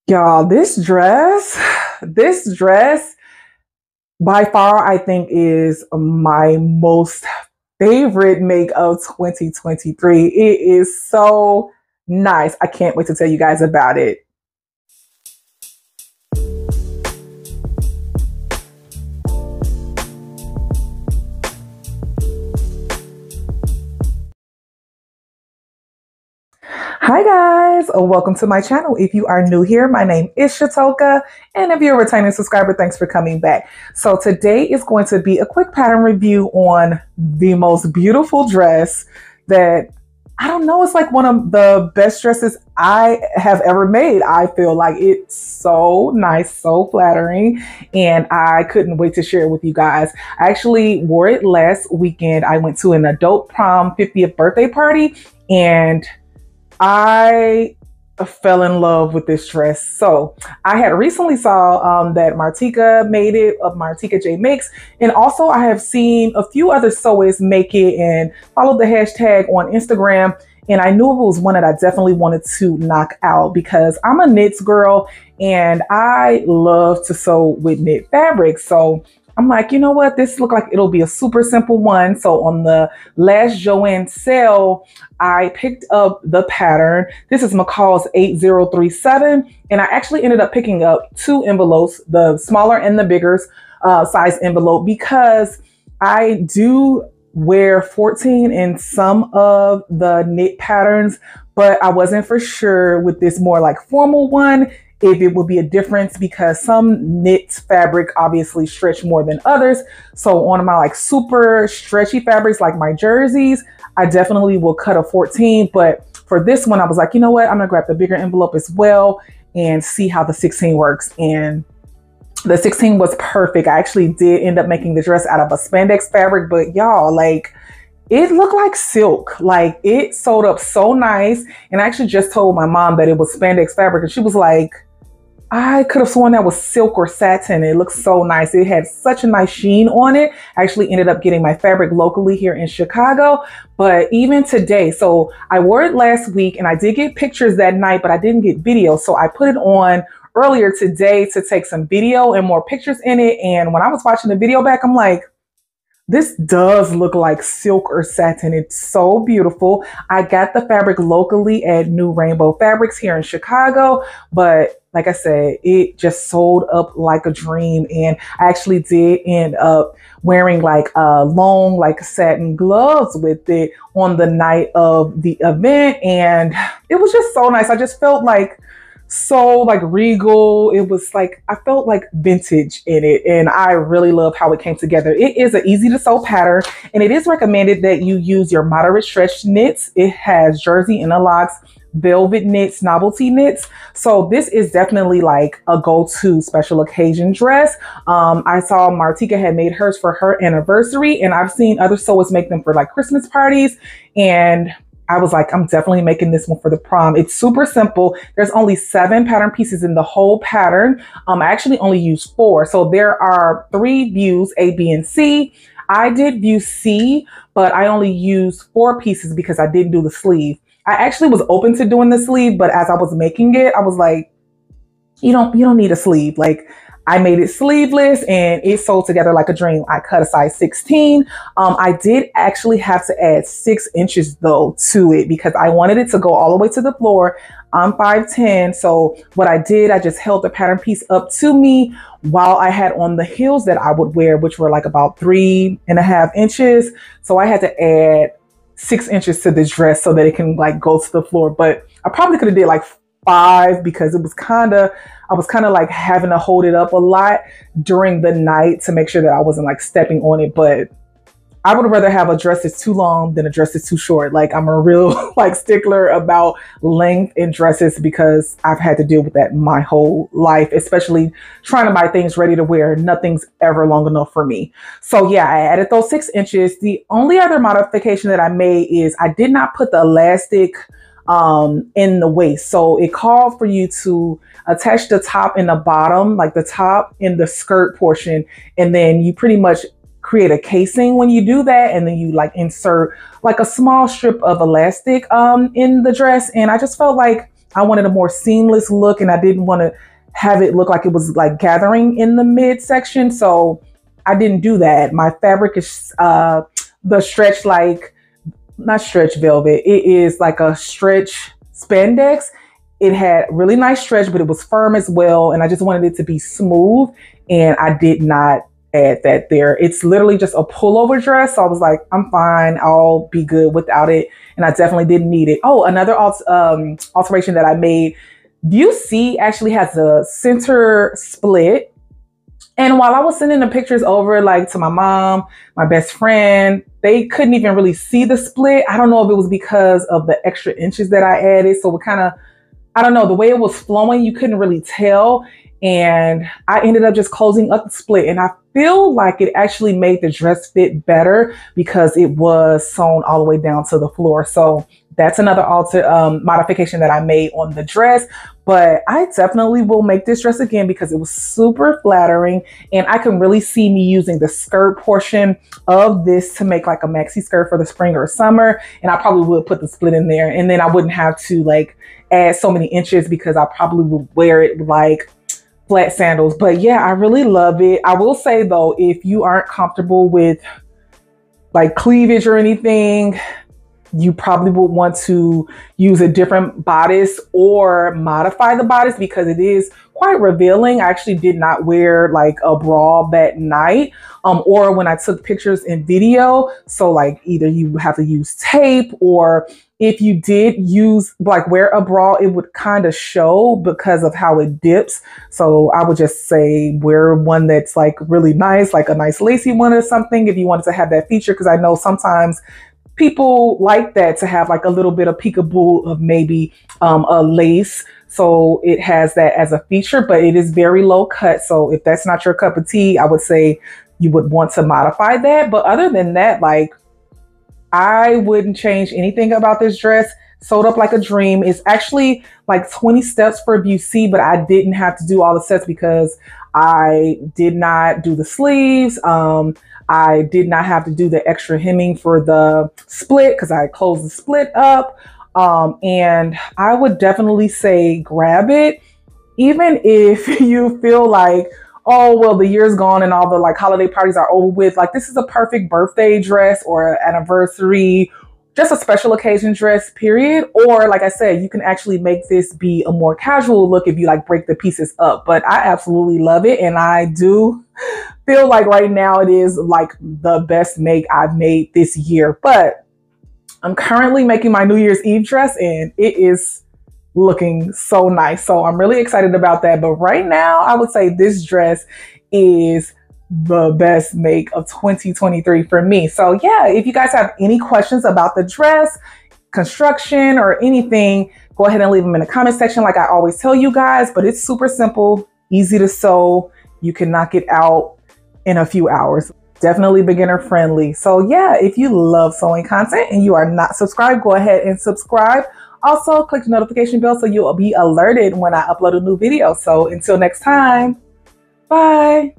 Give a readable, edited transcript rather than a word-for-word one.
Y'all, this dress by far, I think is my most favorite make of 2023. It is so nice. I can't wait to tell you guys about it. Hi guys, welcome to my channel. If you are new here, my name is Shatoka, and if you're a returning subscriber, thanks for coming back. So today is going to be a quick pattern review on the most beautiful dress that, I don't know, it's like one of the best dresses I have ever made. I feel like it's so nice, so flattering, and I couldn't wait to share it with you guys. I actually wore it last weekend. I went to an adult prom 50th birthday party, and I fell in love with this dress. So I had recently saw that Martika made it, of Martika J Makes, and also I have seen a few other sewers make it and followed the hashtag on Instagram. And I knew it was one that I definitely wanted to knock out because I'm a knits girl and I love to sew with knit fabric. So I'm like, you know what? This looked like it'll be a super simple one. So on the last Joann sale, I picked up the pattern. This is McCall's 8037. And I actually ended up picking up two envelopes, the smaller and the bigger size envelope, because I do wear 14 in some of the knit patterns, but I wasn't for sure with this more like formal one if it would be a difference, because some knit fabric obviously stretch more than others. So on my like super stretchy fabrics like my jerseys, I definitely will cut a 14. But for this one, I was like, you know what? I'm gonna grab the bigger envelope as well and see how the 16 works. And the 16 was perfect. I actually did end up making the dress out of a spandex fabric, but y'all, like, it looked like silk. Like, it sewed up so nice. And I actually just told my mom that it was spandex fabric, and she was like, I could have sworn that was silk or satin. It looks so nice. It had such a nice sheen on it. I actually ended up getting my fabric locally here in Chicago. But even today, so I wore it last week and I did get pictures that night, but I didn't get video. So I put it on earlier today to take some video and more pictures in it. And when I was watching the video back, I'm like, this does look like silk or satin. It's so beautiful. I got the fabric locally at New Rainbow Fabrics here in Chicago, but like I said, it just sold up like a dream. And I actually did end up wearing like long, like satin gloves with it on the night of the event. And it was just so nice. I just felt like so like regal. It was like, I felt like vintage in it, and I really love how it came together. It is an easy to sew pattern, and it is recommended that you use your moderate stretch knits. It has jersey interlocks, velvet knits, novelty knits. So this is definitely like a go-to special occasion dress. I saw Martika had made hers for her anniversary, and I've seen other sewers make them for like Christmas parties, and I was like, I'm definitely making this one for the prom. It's super simple. There's only 7 pattern pieces in the whole pattern. I actually only used 4. So there are 3 views, A, B, and C. I did view C, but I only used 4 pieces because I didn't do the sleeve. I actually was open to doing the sleeve, but as I was making it, I was like, you don't need a sleeve. Like, I made it sleeveless and it sewed together like a dream. I cut a size 16. I did actually have to add 6 inches though to it because I wanted it to go all the way to the floor. I'm 5'10". So what I did, I just held the pattern piece up to me while I had on the heels that I would wear, which were like about 3.5 inches. So I had to add 6 inches to this dress so that it can like go to the floor. But I probably could have did like 5 because it was I was kind of like having to hold it up a lot during the night to make sure that I wasn't like stepping on it. But I would rather have a dress that's too long than a dress that's too short. Like, I'm a real like stickler about length in dresses because I've had to deal with that my whole life, especially trying to buy things ready to wear. Nothing's ever long enough for me. So yeah, I added those 6 inches. The only other modification that I made is I did not put the elastic in the waist. So it called for you to attach the top and the bottom, like the top and the skirt portion. And then you pretty much create a casing when you do that. And then you like insert like a small strip of elastic in the dress. And I just felt like I wanted a more seamless look, and I didn't want to have it look like it was like gathering in the midsection. So I didn't do that. My fabric is the stretch, like not stretch velvet. It is like a stretch spandex. It had really nice stretch, but it was firm as well. And I just wanted it to be smooth. And I did not add that there. It's literally just a pullover dress. So I was like, I'm fine. I'll be good without it. And I definitely didn't need it. Oh, another alteration that I made. View C actually has a center split. And while I was sending the pictures over, like to my mom, my best friend, they couldn't even really see the split. I don't know if it was because of the extra inches that I added. So it kind of, I don't know, the way it was flowing, you couldn't really tell. And I ended up just closing up the split. And I feel like it actually made the dress fit better because it was sewn all the way down to the floor. So that's another modification that I made on the dress. But I definitely will make this dress again because it was super flattering. And I can really see me using the skirt portion of this to make like a maxi skirt for the spring or summer. And I probably would put the split in there. And then I wouldn't have to like add so many inches because I probably would wear it like flat sandals. But yeah, I really love it. I will say though, if you aren't comfortable with like cleavage or anything, you probably would want to use a different bodice or modify the bodice because it is quite revealing. I actually did not wear like a bra that night or when I took pictures and video. So like either you have to use tape, or if you did use like wear a bra, it would kind of show because of how it dips. So I would just say wear one that's like really nice, like a nice lacy one or something if you wanted to have that feature, because I know sometimes people like that to have like a little bit of peekaboo of maybe a lace. So it has that as a feature, but it is very low cut. So if that's not your cup of tea, I would say you would want to modify that. But other than that, like I wouldn't change anything about this dress. Sewed up like a dream. It's actually like 20 steps for View C, but I didn't have to do all the steps because I did not do the sleeves. I did not have to do the extra hemming for the split because I closed the split up. And I would definitely say grab it, even if you feel like, oh, well, the year's gone and all the like holiday parties are over with. Like this is a perfect birthday dress or anniversary, just a special occasion dress, period. Or like I said, you can actually make this be a more casual look if you like break the pieces up. But I absolutely love it. And I do feel like right now it is like the best make I've made this year. But I'm currently making my New Year's Eve dress and it is looking so nice. So I'm really excited about that. But right now I would say this dress is the best make of 2023 for me. So yeah, if you guys have any questions about the dress, construction, or anything, go ahead and leave them in the comment section like I always tell you guys. But it's super simple, easy to sew. You can knock it out in a few hours. Definitely beginner friendly. So yeah, if you love sewing content and you are not subscribed, go ahead and subscribe. Also, click the notification bell so you'll be alerted when I upload a new video. So until next time, bye.